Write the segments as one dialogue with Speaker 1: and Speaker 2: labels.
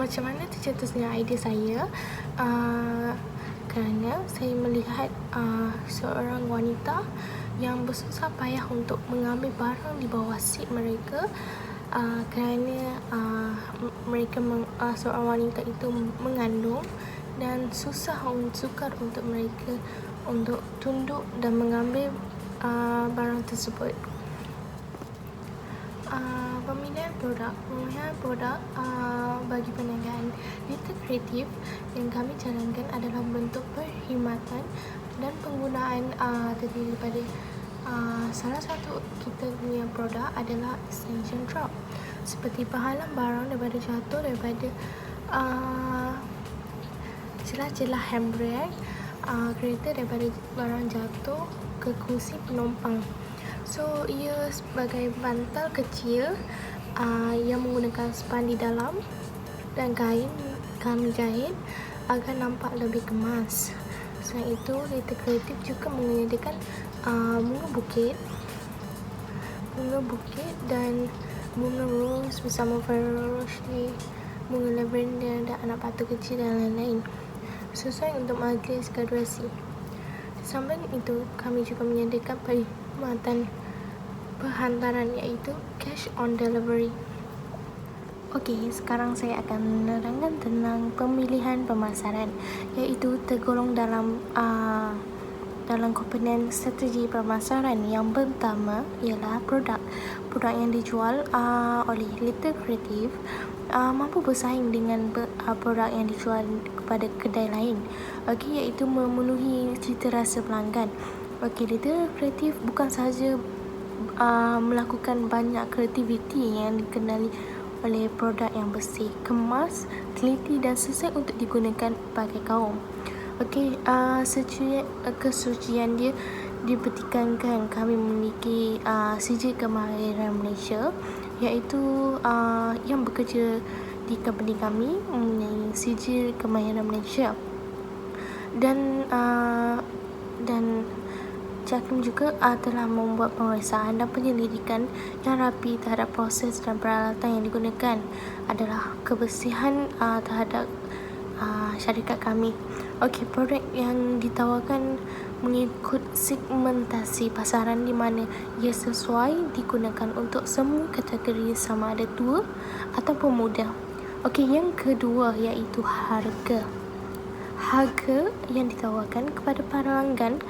Speaker 1: macam mana tercetusnya idea saya? Kerana saya melihat seorang wanita yang bersusah payah untuk mengambil barang di bawah seat mereka, kerana seorang wanita itu mengandung dan sukar untuk mereka untuk tunduk dan mengambil barang tersebut. Pemilihan produk bagi perniagaan Little Creative yang kami jalankan adalah bentuk perkhidmatan dan penggunaan terdiri daripada salah satu kita punya produk adalah extension drop, seperti penghalang barang daripada jatuh daripada celah-celah handbrake kereta daripada barang jatuh ke kerusi penumpang. So, ia sebagai bantal kecil yang menggunakan span di dalam dan kain kami jahit agar nampak lebih kemas. Selain itu, Little Creative juga menyediakan bunga bukit dan bunga rose bersama Ferrero Rocher, bunga lavender dan anak batu kecil dan lain-lain, sesuai untuk majlis graduasi. Di samping itu, kami juga menyediakan perkhidmatan perhantaran iaitu cash on delivery. Okey, sekarang saya akan menerangkan tentang pemilihan pemasaran, iaitu tergolong dalam komponen strategi pemasaran. Yang pertama ialah produk yang dijual oleh Little Creative mampu bersaing dengan produk yang dijual kepada kedai lain, iaitu memenuhi cita rasa pelanggan. Little Creative bukan sahaja melakukan banyak kreativiti yang dikenali oleh produk yang bersih, kemas, teliti dan sesuai untuk digunakan bagi kaum. Kesucian dia dipertikankan. Kami memiliki sijil kemahiran Malaysia, iaitu yang bekerja di company kami mempunyai sijil kemahiran Malaysia, dan JAKIM juga telah membuat pemeriksaan dan penyelidikan yang rapi terhadap proses dan peralatan yang digunakan adalah kebersihan terhadap syarikat kami. Produk yang ditawarkan mengikut segmentasi pasaran di mana ia sesuai digunakan untuk semua kategori, sama ada tua ataupun muda. Yang kedua iaitu harga yang ditawarkan kepada pelanggan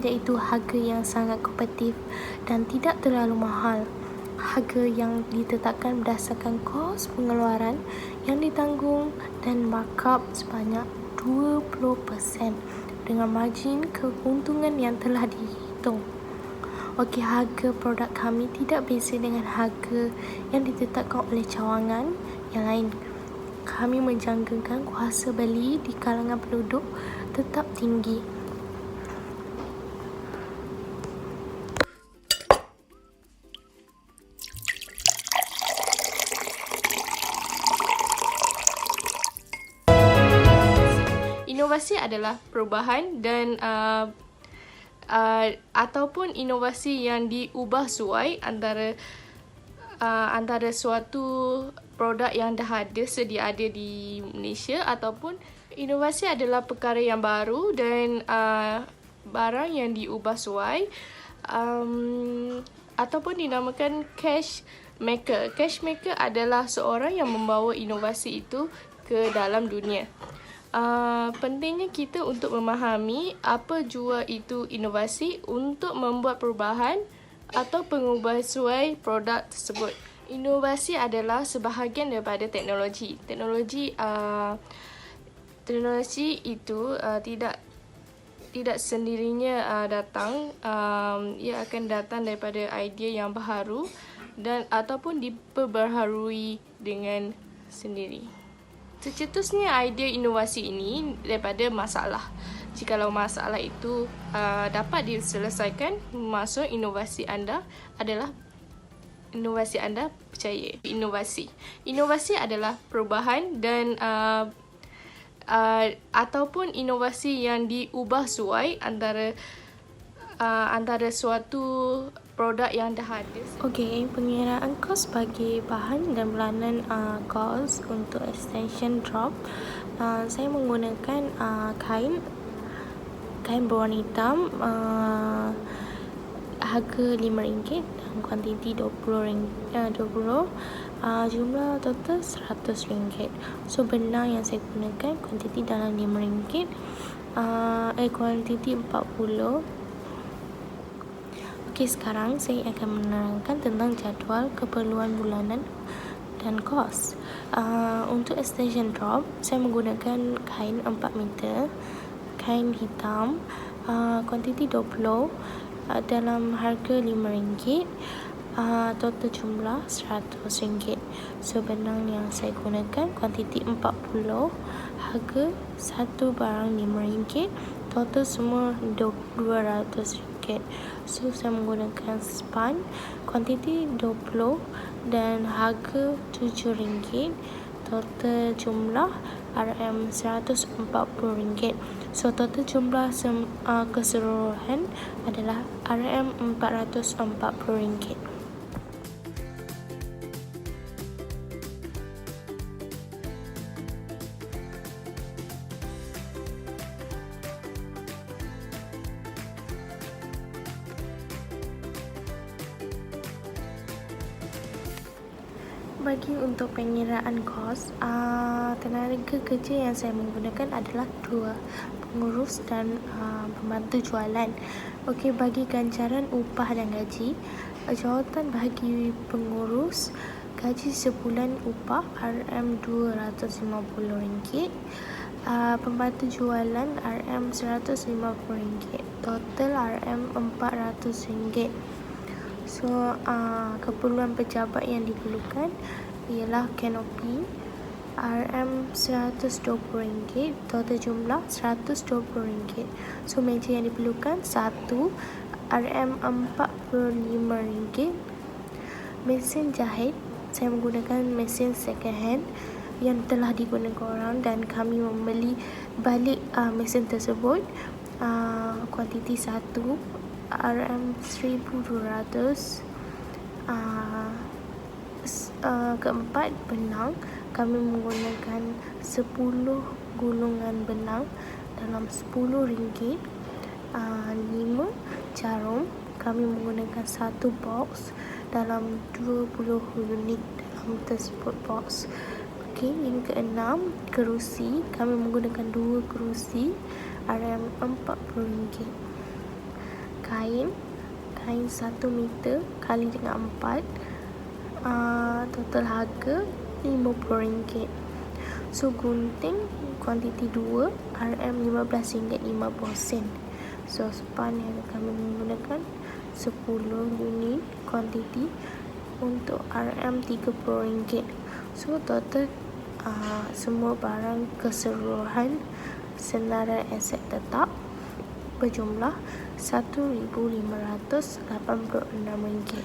Speaker 1: iaitu harga yang sangat kompetitif dan tidak terlalu mahal. Harga yang ditetapkan berdasarkan kos pengeluaran yang ditanggung dan markup sebanyak 20% dengan margin keuntungan yang telah dihitung. Harga produk kami tidak beza dengan harga yang ditetapkan oleh cawangan yang lain. Kami menjangkakan kuasa beli di kalangan penduduk tetap tinggi. Inovasi adalah perubahan dan ataupun inovasi yang diubah suai antara suatu produk yang dah sedia ada di Malaysia, ataupun inovasi adalah perkara yang baru dan barang yang diubah suai, ataupun dinamakan cash maker. Cash maker adalah seorang yang membawa inovasi itu ke dalam dunia. Pentingnya kita untuk memahami apa jua itu inovasi untuk membuat perubahan atau pengubah suai produk tersebut. Inovasi adalah sebahagian daripada teknologi. Teknologi itu tidak sendirinya datang. Ia akan datang daripada idea yang baharu dan ataupun diperbaharui dengan sendiri. Tercetusnya idea inovasi ini daripada masalah. Jikalau masalah itu dapat diselesaikan, maka inovasi anda percaya. Inovasi adalah perubahan dan ataupun inovasi yang diubah suai antara suatu
Speaker 2: produk yang dah ada.
Speaker 1: Okey, pengiraan kos bagi bahan dan bulanan kos untuk extension drop. Saya menggunakan kain berwarna hitam, harga RM5 dan kuantiti 20, jumlah total RM100. So benang yang saya gunakan kuantiti dalam RM5, kuantiti 40. Okey, sekarang saya akan menerangkan tentang jadual keperluan bulanan dan kos. Untuk extension drop, saya menggunakan kain 4 meter, kain hitam, kuantiti 20, dalam harga RM5, total jumlah RM100. So benang yang saya gunakan kuantiti 40, harga satu barang RM5, total semua RM200. So saya menggunakan span kuantiti 20 dan harga RM7, total jumlah RM140. So total jumlah keseluruhan adalah RM440. Bagi untuk pengiraan kos, tenaga kerja yang saya menggunakan adalah 2 pengurus dan pembantu jualan. Okey, bagi ganjaran upah dan gaji, jawatan bagi pengurus, gaji sebulan upah RM250, pembantu jualan RM150, total RM400. So, keperluan pejabat yang diperlukan ialah kanopi RM120, total jumlah RM120. So, meja yang diperlukan 1 RM45. Mesin jahit, saya menggunakan mesin second hand yang telah digunakan orang dan kami membeli balik mesin tersebut. Kuantiti 1 RM1200. Keempat, benang. Kami menggunakan 10 gulungan benang dalam RM10. 5, jarum. Kami menggunakan 1 box dalam 20 unit dalam tersebut box. Okey, yang keenam, kerusi. Kami menggunakan 2 kerusi RM40. Kain 1 meter kali dengan 4, total harga RM50. So gunting kuantiti 2 RM15.50. So span yang kami menggunakan 10 unit kuantiti untuk RM30. So total semua barang keseluruhan senarai aset tetap berjumlah RM1,586.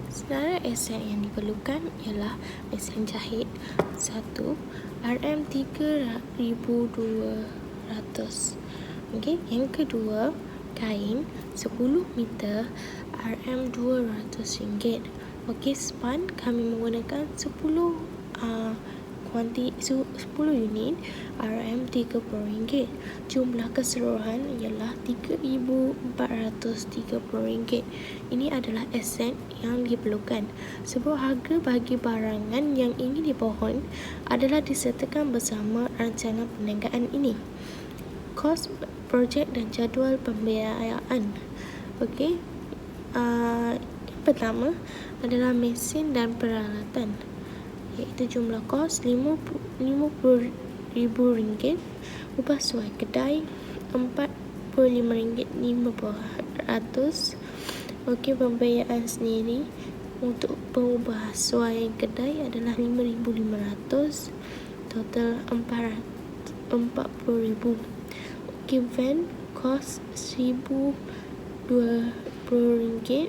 Speaker 1: Senarai aset yang diperlukan ialah mesin jahit 1 RM3,200. Okey, yang kedua, kain 10 meter RM200. Okey, span kami menggunakan 10 unit RM30. Jumlah keseluruhan ialah RM3,430. Ini adalah aset yang diperlukan. Sebuah harga bagi barangan yang ingin dipohon adalah disertakan bersama rancangan perniagaan ini. Kos projek dan jadual pembiayaan. Okey, yang pertama adalah mesin dan peralatan, iaitu jumlah kos RM50,000, upah sesuai kedai RM45,500. Okey, pembiayaan sendiri untuk pengubah sesuai kedai adalah RM5,500, total RM40,000. Okey, van kos RM1,020.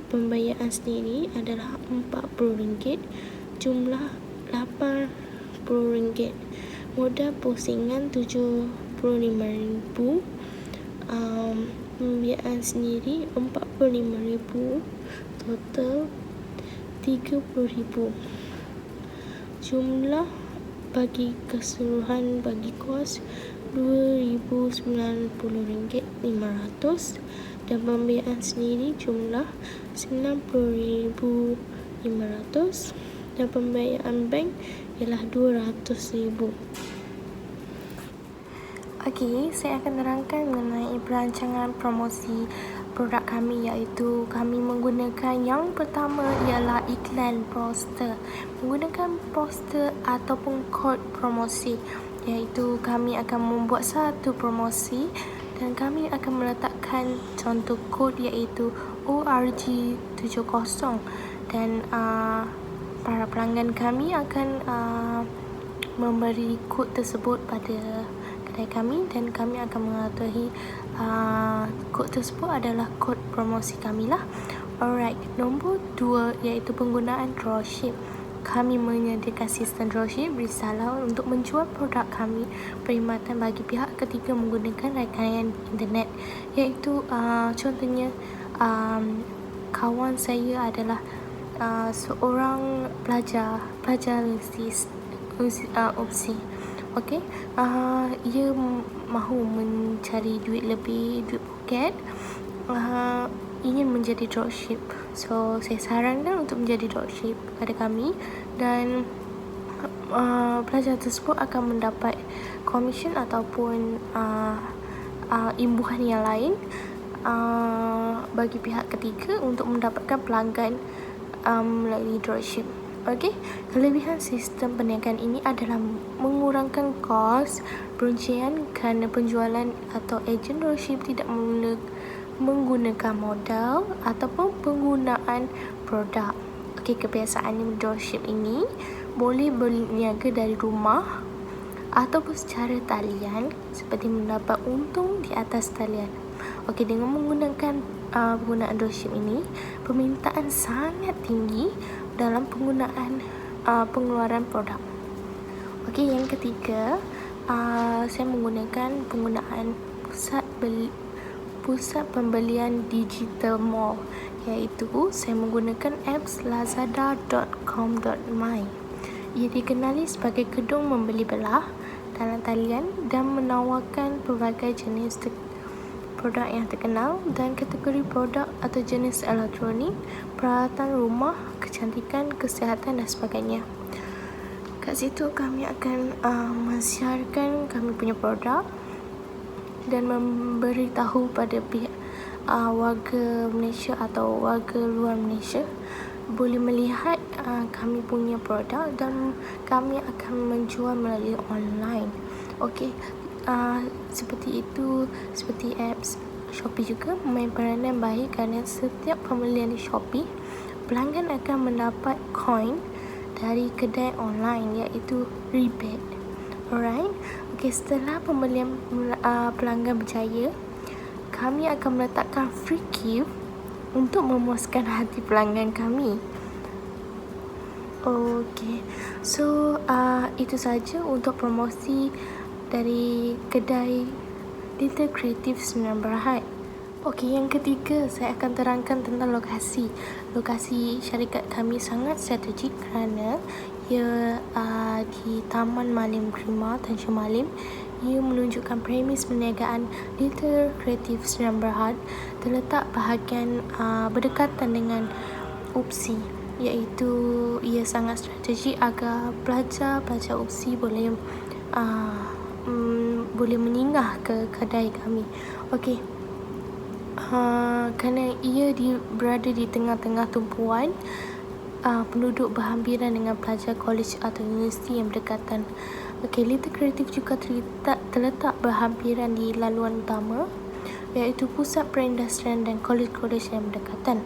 Speaker 1: Pembiayaan sendiri adalah RM40, jumlah RM80. Modal pusingan RM75,000. pembiayaan sendiri RM45,000, total RM30,000. Jumlah bagi keseluruhan bagi kos RM290,500 dan pembiayaan sendiri jumlah RM90,500 dan pembiayaan bank ialah RM200,000. Okey, saya akan terangkan mengenai perancangan promosi produk kami, iaitu kami menggunakan yang pertama ialah iklan poster. Menggunakan poster ataupun kod promosi, iaitu kami akan membuat satu promosi dan kami akan meletakkan contoh kod iaitu ORG70 dan para pelanggan kami akan memberi kod tersebut pada kedai kami dan kami akan mengetahui kod tersebut adalah kod promosi kami lah. Alright, nombor 2 iaitu penggunaan dropship. Kami menyediakan sistem dropship risalah untuk menjual produk kami perkhidmatan bagi pihak ketiga menggunakan rangkaian internet, iaitu contohnya kawan saya adalah seorang pelajar UPSI. Okey, ia mahu mencari duit lebih, duit poket, ingin menjadi dropship. So, saya sarankan untuk menjadi dropship kepada kami dan pelajar tersebut akan mendapat komisen ataupun imbuhan yang lain bagi pihak ketiga untuk mendapatkan pelanggan melalui dropship. Okey, kelebihan sistem perniagaan ini adalah mengurangkan kos peruncian kerana penjualan atau ejen dropship tidak menggunakan modal ataupun penggunaan produk. Okey, kebiasaan dropship ini boleh berniaga dari rumah ataupun secara talian seperti mendapat untung di atas talian. Okey, dengan menggunakan penggunaan dropship ini, permintaan sangat tinggi dalam penggunaan pengeluaran produk. Okey, yang ketiga, saya menggunakan penggunaan pusat pembelian digital mall, iaitu saya menggunakan apps lazada.com.my. Ia dikenali sebagai gedung membeli belah dalam talian dan menawarkan pelbagai jenis produk yang terkenal dan kategori produk atau jenis elektronik, peralatan rumah, kecantikan, kesihatan dan sebagainya. Kat situ kami akan mensiarkan kami punya produk dan memberitahu pada pihak warga Malaysia atau warga luar Malaysia boleh melihat kami punya produk dan kami akan menjual melalui online. Okey, seperti itu, seperti apps Shopee juga memain peranan baik kerana setiap pembelian di Shopee, pelanggan akan mendapat koin dari kedai online, iaitu rebate. Alright, okay, setelah pembelian pelanggan berjaya, kami akan meletakkan free gift untuk memuaskan hati pelanggan kami. Okay, so itu saja untuk promosi dari kedai Little Creative Sdn Bhd. Okey, yang ketiga saya akan terangkan tentang lokasi. Lokasi syarikat kami sangat strategik kerana ia di Taman Malim Prima, Tanjung Malim. Ia menunjukkan premis perniagaan Little Creative Sdn Bhd terletak bahagian berdekatan dengan UPSI, iaitu ia sangat strategik agar pelajar-pelajar UPSI boleh menyinggah ke kedai kami. Okey, kerana ia berada di tengah-tengah tumpuan penduduk berhampiran dengan pelajar kolej atau universiti yang berdekatan. Okey, Little Creative juga terletak berhampiran di laluan utama, iaitu pusat perindustrian dan kolej-kolej yang berdekatan.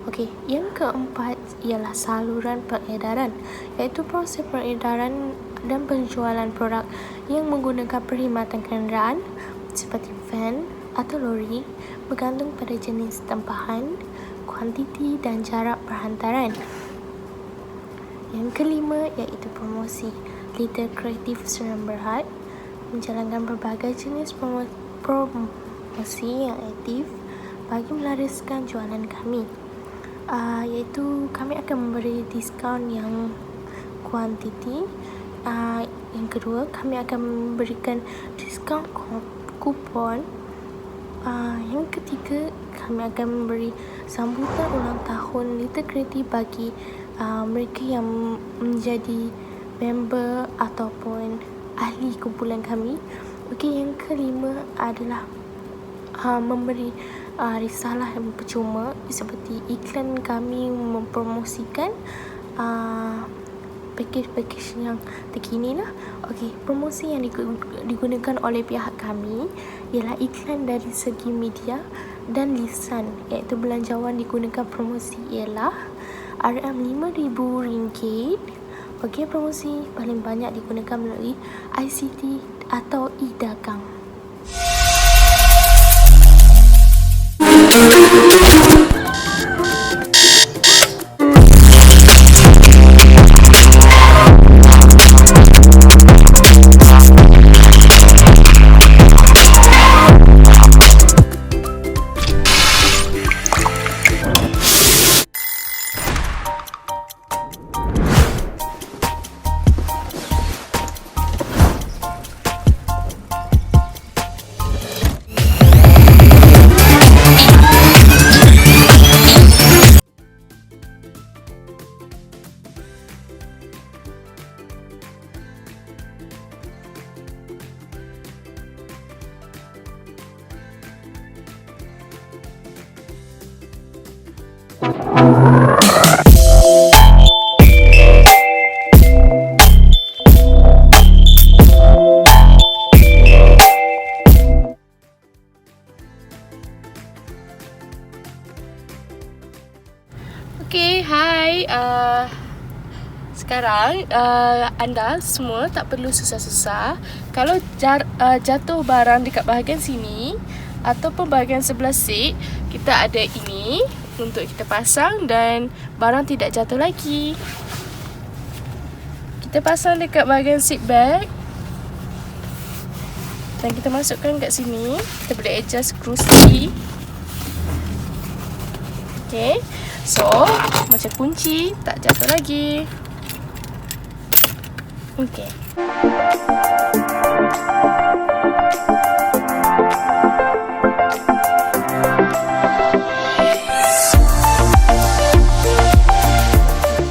Speaker 1: Okey, yang keempat ialah saluran peredaran, iaitu proses peredaran dan penjualan produk yang menggunakan perkhidmatan kenderaan seperti van atau lori bergantung pada jenis tempahan, kuantiti dan jarak perhantaran. Yang kelima iaitu promosi. Little Creative Sdn Bhd menjalankan pelbagai jenis promosi yang aktif bagi melariskan jualan kami, iaitu kami akan memberi diskaun yang kuantiti. Yang kedua, kami akan memberikan diskaun kupon. Yang ketiga, kami akan memberi sambutan ulang tahun Little Creative bagi mereka yang menjadi member ataupun ahli kumpulan kami. Okey, yang kelima adalah memberi risalah yang percuma seperti iklan kami mempromosikan pakej-pakej yang terkini lah. Okey, promosi yang digunakan oleh pihak kami ialah iklan dari segi media dan lisan, iaitu belanjawan digunakan promosi ialah RM5,000. Okey, promosi paling banyak digunakan melalui ICT atau e-dagang.
Speaker 2: Okay, hai. Sekarang anda semua tak perlu susah-susah. Kalau jatuh barang dekat bahagian sini ataupun bahagian sebelah seat, kita ada ini untuk kita pasang dan barang tidak jatuh lagi. Kita pasang dekat bahagian seat bag dan kita masukkan kat sini. Kita boleh adjust screw sendiri. Okay, so macam kunci, tak jatuh lagi. Okay.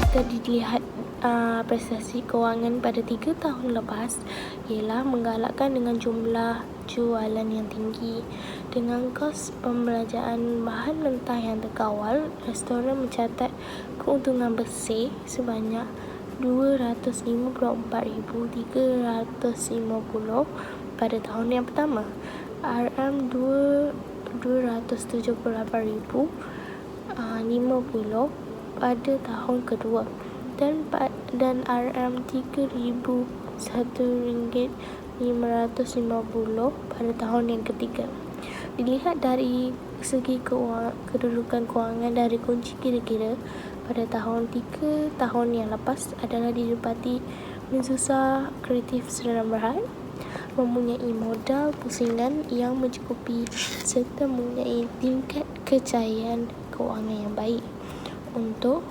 Speaker 1: Kita dilihat prestasi kewangan pada 3 tahun lepas ialah menggalakkan dengan jumlah jualan yang tinggi. Dengan kos pembelanjaan bahan mentah yang terkawal, restoran mencatat keuntungan bersih sebanyak RM254,350 pada tahun yang pertama, RM278,050 pada tahun kedua, dan RM1,550 pada tahun yang ketiga. Dilihat dari segi kedudukan kewangan dari kunci kira-kira pada tahun 3 tahun yang lepas adalah didapati Mezusa Kreatif Sdn Bhd mempunyai modal pusingan yang mencukupi serta mempunyai tingkat kejayaan kewangan yang baik untuk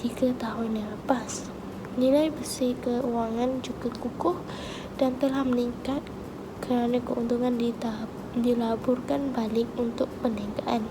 Speaker 1: 3 tahun yang lepas. Nilai bersih kewangan juga kukuh dan telah meningkat kerana keuntungan dilaburkan balik untuk perniagaan.